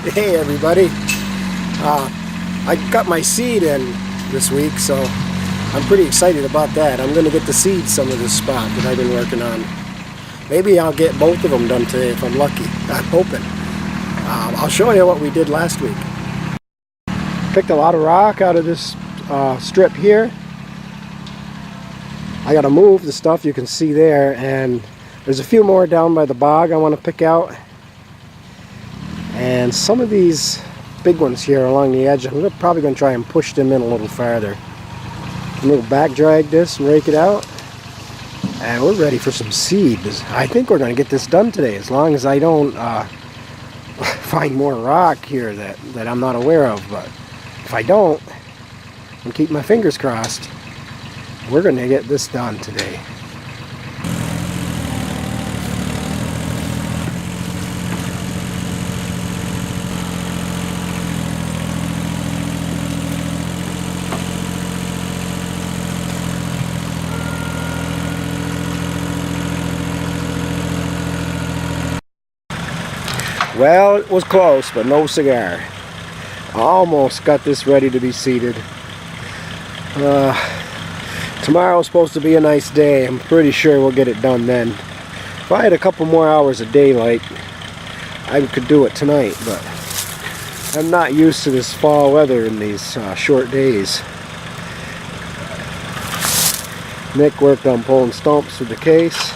Hey everybody, I got my seed in this week, so I'm pretty excited about that. I'm going to get to seed some of this spot that I've been working on. Maybe I'll get both of them done today if I'm lucky. I'm hoping. I'll show you what we did last week. Picked a lot of rock out of this strip here. I got to move the stuff you can see there, and there's a few more down by the bog I want to pick out. And some of these big ones here along the edge, I'm probably going to try and push them in a little farther. I'm going to back drag this and rake it out. And we're ready for some seed. I think we're going to get this done today, as long as I don't find more rock here that I'm not aware of. But if I don't, I'm keeping my fingers crossed. We're going to get this done today. Well, it was close, but no cigar. Almost got this ready to be seeded. Tomorrow's supposed to be a nice day. I'm pretty sure we'll get it done then. If I had a couple more hours of daylight, I could do it tonight, but I'm not used to this fall weather in these short days. Nick worked on pulling stumps with the case.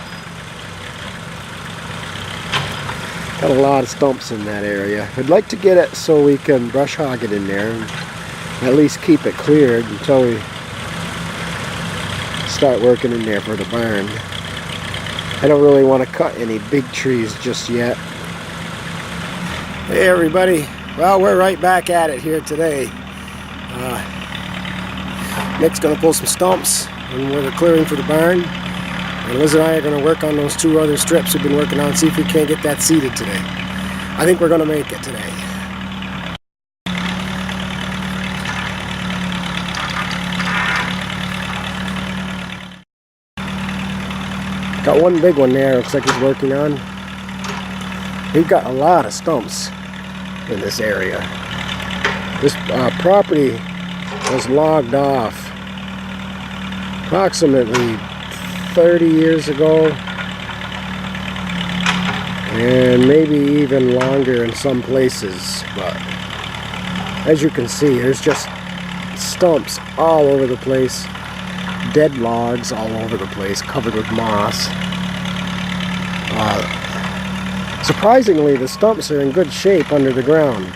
Got a lot of stumps in that area. I'd like to get it so we can brush hog it in there and at least keep it cleared until we start working in there for the barn. I don't really want to cut any big trees just yet. Hey everybody, well, we're right back at it here today. Nick's going to pull some stumps and we're clearing for the barn. And Liz and I are going to work on those two other strips we've been working on, see if we can't get that seeded today. I think we're going to make it today. Got one big one there, looks like he's working on. He's got a lot of stumps in this area. This property was logged off approximately 30 years ago, and maybe even longer in some places, but as you can see, there's just stumps all over the place, dead logs all over the place, covered with moss. Surprisingly, the stumps are in good shape under the ground.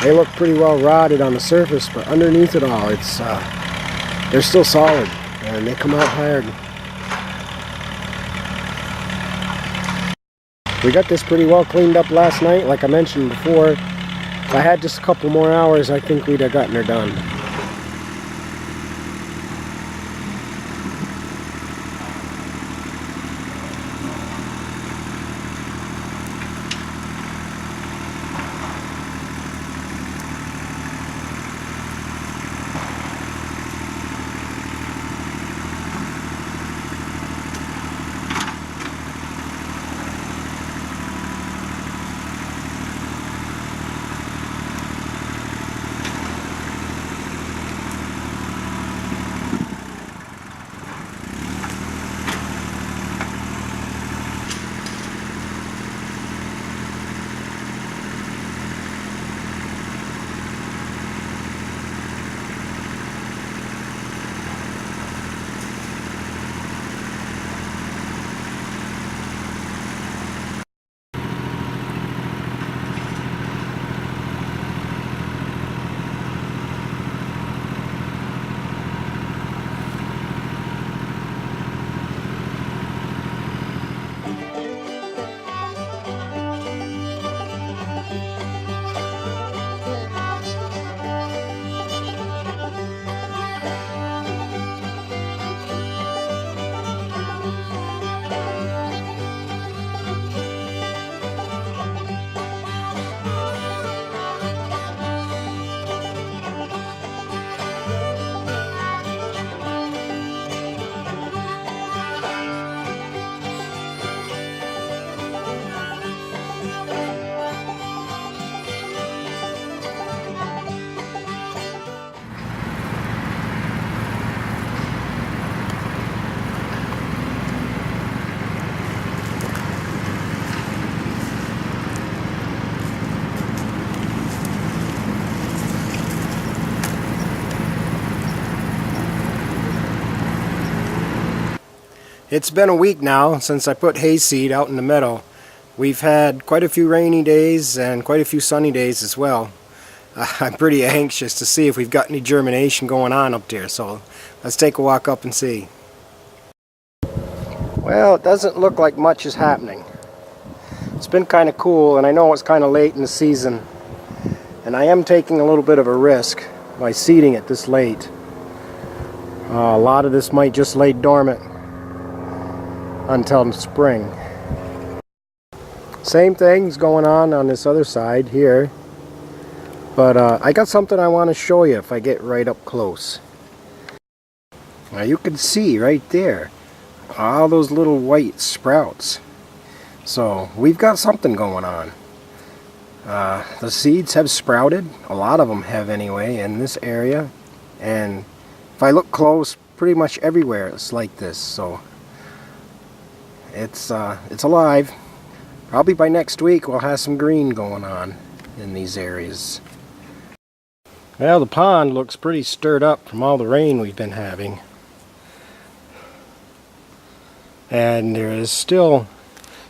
They look pretty well rotted on the surface, but underneath it all, they're still solid, and they come out hard. We got this pretty well cleaned up last night, like I mentioned before. If I had just a couple more hours, I think we'd have gotten her done. It's been a week now since I put hayseed out in the meadow. We've had quite a few rainy days and quite a few sunny days as well. I'm pretty anxious to see if we've got any germination going on up there, so let's take a walk up and see. Well, it doesn't look like much is happening. It's been kind of cool, and I know it's kind of late in the season, and I am taking a little bit of a risk by seeding it this late. A lot of this might just lay dormant until spring. Same thing's going on this other side here, but I got something I want to show you if I get right up close. Now you can see right there all those little white sprouts. So we've got something going on. The seeds have sprouted, a lot of them have anyway, in this area, and if I look close, pretty much everywhere it's like this. So it's alive. Probably by next week we'll have some green going on in these areas. Well, the pond looks pretty stirred up from all the rain we've been having. And there is still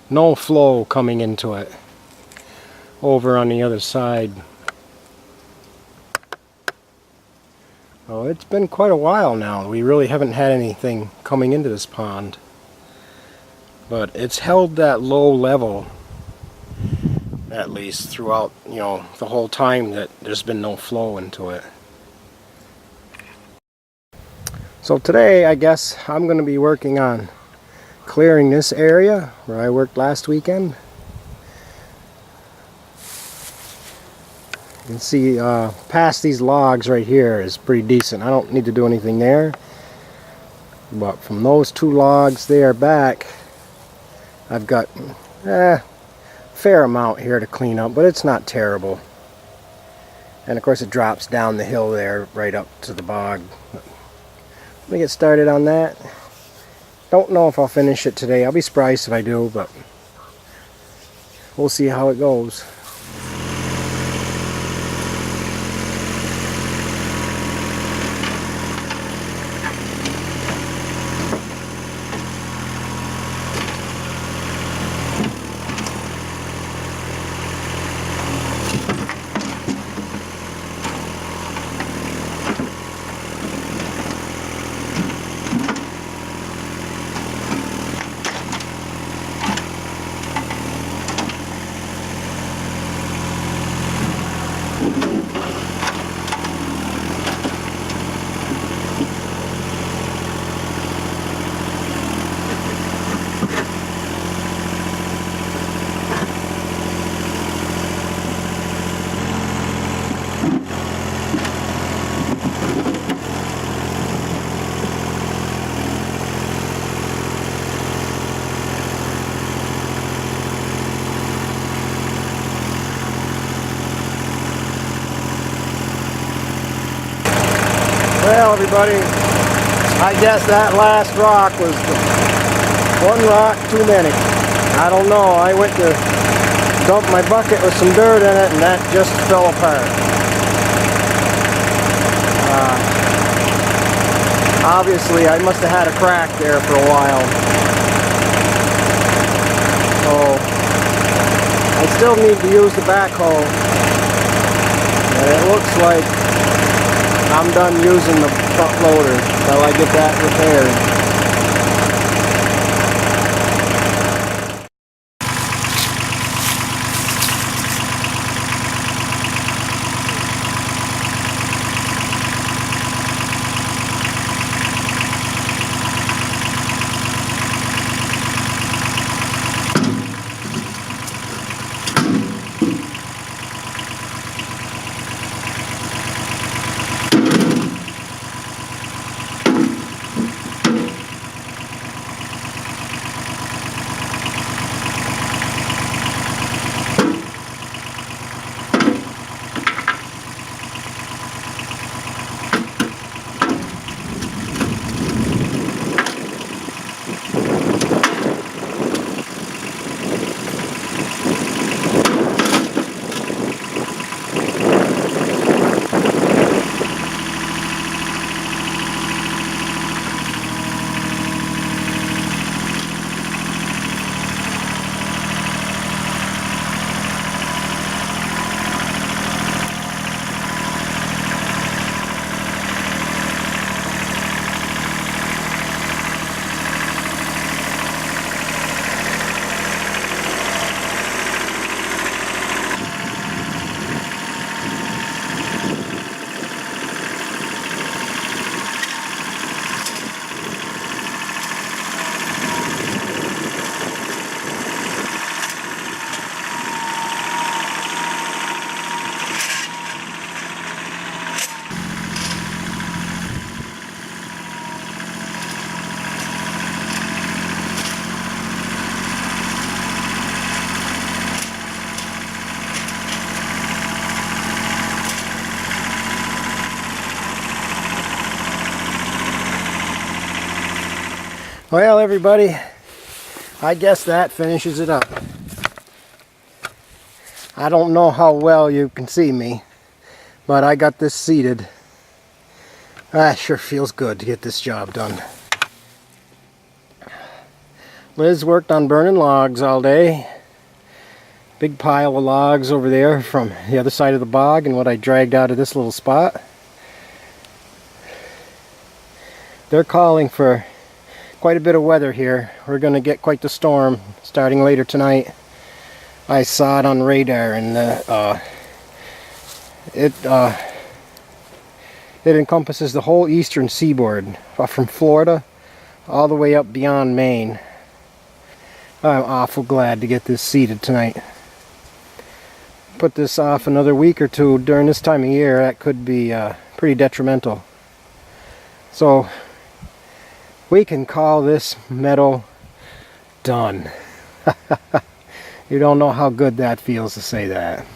no flow coming into it over on the other side. Oh, it's been quite a while now. We really haven't had anything coming into this pond. But it's held that low level, at least throughout, the whole time that there's been no flow into it. So today, I guess I'm going to be working on clearing this area where I worked last weekend. You can see past these logs right here is pretty decent. I don't need to do anything there. But from those two logs there back, I've got a fair amount here to clean up, but it's not terrible. And of course it drops down the hill there right up to the bog. Let me get started on that. Don't know if I'll finish it today. I'll be surprised if I do, but we'll see how it goes. Well, everybody, I guess that last rock was one rock too many. I don't know, I went to dump my bucket with some dirt in it and that just fell apart. Obviously, I must have had a crack there for a while. So, I still need to use the backhoe. And it looks like I'm done using the front loader until I get that repaired. Well, everybody, I guess that finishes it up. I don't know how well you can see me, but I got this seeded. Ah, sure feels good to get this job done. Liz worked on burning logs all day. Big pile of logs over there from the other side of the bog and what I dragged out of this little spot. They're calling for quite a bit of weather here. We're going to get quite the storm starting later tonight. I saw it on radar, and it encompasses the whole eastern seaboard, from Florida all the way up beyond Maine. I'm awful glad to get this seeded tonight. Put this off another week or two during this time of year, that could be pretty detrimental. So we can call this meadow done. You don't know how good that feels to say that.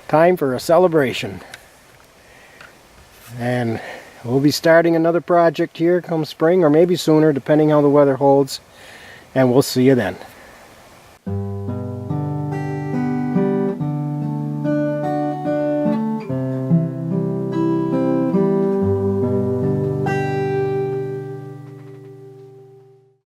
Time for a celebration. And we'll be starting another project here come spring, or maybe sooner, depending how the weather holds. And we'll see you then.